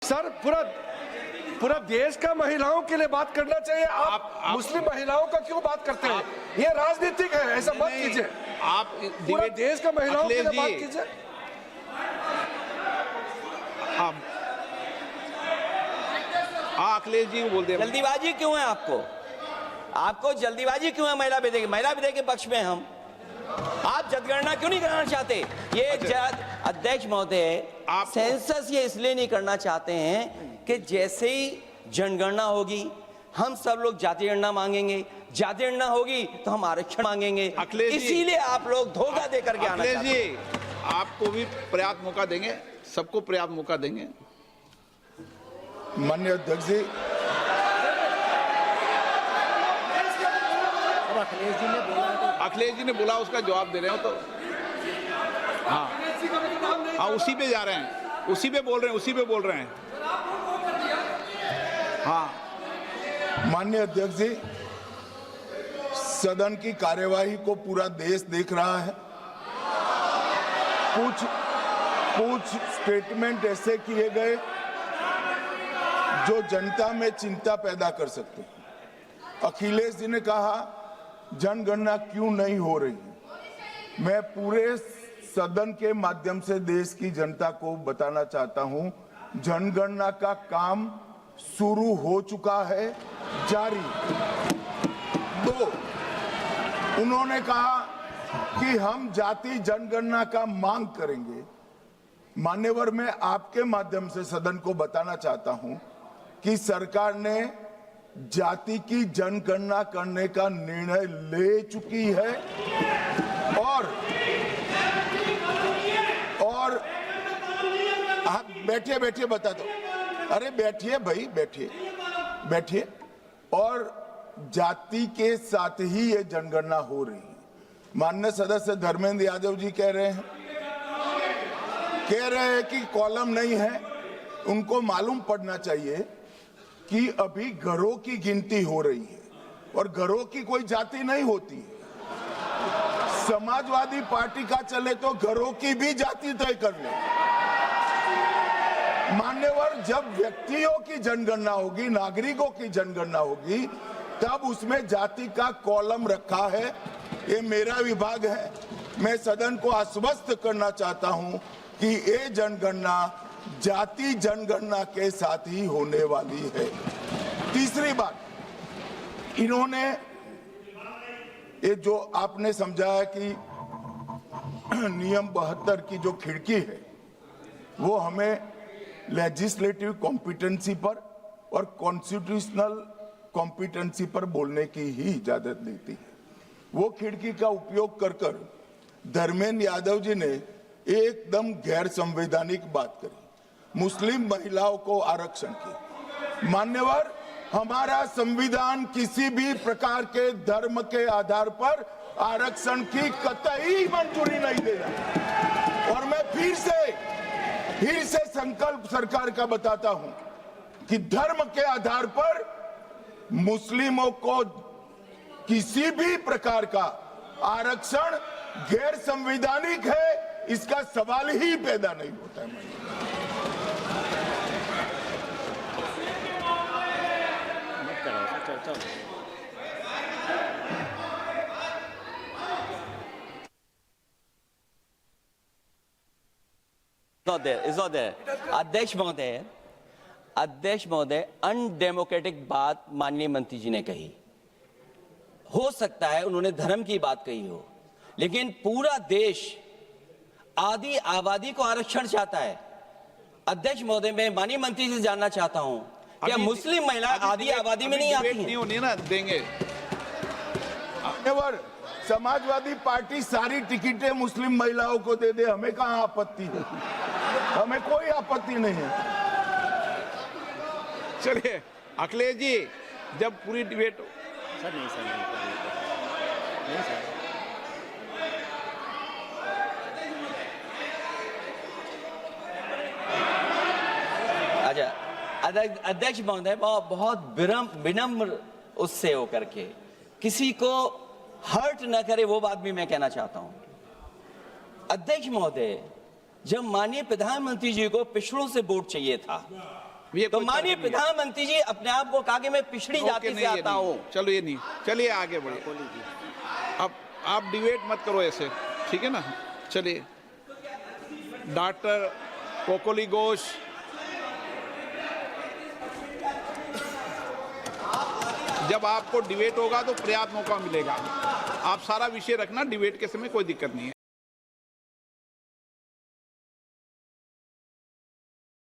Sir पूरा देश का महिलाओं के लिए बात करना चाहिए। आप मुस्लिम महिलाओं का क्यों बात करते हैं? ये राजनीतिक है, ऐसा मत कीजिए। आप पूरा देश का महिलाओं के लिए बात कीजिए। हाँ अखिलेश जी को बोलते हैं। जल्दीबाजी क्यों है आपको जल्दीबाजी क्यों है? महिला विधेयक के पक्ष में हम, आप जनगणना क्यों नहीं कराना चाहते? ये अध्यक्ष महोदय, आप सेंसस ये इसलिए नहीं करना चाहते हैं कि जैसे ही जनगणना होगी हम सब लोग जातीय गणना मांगेंगे, जातीय गणना होगी तो हम आरक्षण मांगेंगे। इसीलिए आप लोग धोखा दे करके आना चाहते हैं। अखिलेश जी, आपको भी पर्याप्त मौका देंगे, सबको पर्याप्त मौका देंगे। माननीय अध्यक्ष जी, अखिलेश जी ने बोला, उसका जवाब दे रहे हो तो हाँ उसी पे जा रहे हैं, उसी पे बोल रहे हैं। हाँ माननीय अध्यक्ष जी, सदन की कार्यवाही को पूरा देश देख रहा है। कुछ स्टेटमेंट ऐसे किए गए जो जनता में चिंता पैदा कर सकते हैं। अखिलेश जी ने कहा जनगणना क्यों नहीं हो रही है। मैं पूरे सदन के माध्यम से देश की जनता को बताना चाहता हूं, जनगणना का काम शुरू हो चुका है, जारी। 2, उन्होंने कहा कि हम जाति जनगणना का मांग करेंगे। मान्यवर, मैं आपके माध्यम से सदन को बताना चाहता हूं कि सरकार ने जाति की जनगणना करने का निर्णय ले चुकी है और आप बैठिए बता दो। अरे बैठिए भाई, बैठिए। और जाति के साथ ही ये जनगणना हो रही है। माननीय सदस्य धर्मेंद्र यादव जी कह रहे हैं कि कॉलम नहीं है। उनको मालूम पड़ना चाहिए कि अभी घरों की गिनती हो रही है और घरों की कोई जाति नहीं होती है। समाजवादी पार्टी का चले तो घरों की भी जाति तय कर ले। मान्यवर, जब व्यक्तियों की जनगणना होगी, नागरिकों की जनगणना होगी, तब उसमें जाति का कॉलम रखा है। ये मेरा विभाग है। मैं सदन को आश्वस्त करना चाहता हूं कि ये जनगणना जाति जनगणना के साथ ही होने वाली है। तीसरी बात, इन्होंने ये जो आपने समझाया कि नियम 72 की जो खिड़की है वो हमें लेजिस्लेटिव कॉम्पिटेंसी पर और कॉन्स्टिट्यूशनल कॉम्पिटेंसी पर बोलने की ही इजाजत देती है। वो खिड़की का उपयोग कर धर्मेंद्र यादव जी ने एकदम गैर संवैधानिक बात करी, मुस्लिम महिलाओं को आरक्षण की। मान्यवर, हमारा संविधान किसी भी प्रकार के धर्म के आधार पर आरक्षण की कतई मंजूरी नहीं देगा। और मैं फिर से संकल्प सरकार का बताता हूं कि धर्म के आधार पर मुस्लिमों को किसी भी प्रकार का आरक्षण गैर संवैधानिक है, इसका सवाल ही पैदा नहीं होता है। अध्यक्ष महोदय, अनडेमोक्रेटिक बात माननीय मंत्री जी ने कही। हो सकता है उन्होंने धर्म की बात कही हो, लेकिन पूरा देश आदि आबादी को आरक्षण चाहता है। अध्यक्ष महोदय, मैं माननीय मंत्री से जानना चाहता हूं, क्या मुस्लिम महिला आदि आबादी में नहीं आती नहीं होनी ना देंगे। समाजवादी पार्टी सारी टिकटें मुस्लिम महिलाओं को दे दे, हमें कहां आपत्ति है? हमें कोई आपत्ति नहीं है। चलिए अखिलेश जी, जब पूरी डिबेट सर नहीं सर अच्छा, अध्यक्ष महोदय, बहुत विनम्र उससे होकर के किसी को हर्ट न करे वो बात भी मैं कहना चाहता हूं। अध्यक्ष महोदय, जब माननीय प्रधानमंत्री जी को पिछड़ों से वोट चाहिए था ये तो कोई माननीय तर्क नहीं है। प्रधानमंत्री जी अपने आप को कहा कि मैं पिछड़ी ओके, जाति नहीं, से ये आता नहीं। हूँ। चलो ये नहीं, चलिए आगे बढ़िए। अब आप डिबेट मत करो ऐसे, ठीक है ना। चलिए, डॉक्टर कोकोली घोष, जब आपको डिबेट होगा तो पर्याप्त मौका मिलेगा। आप सारा विषय रखना, डिबेट के समय कोई दिक्कत नहीं है।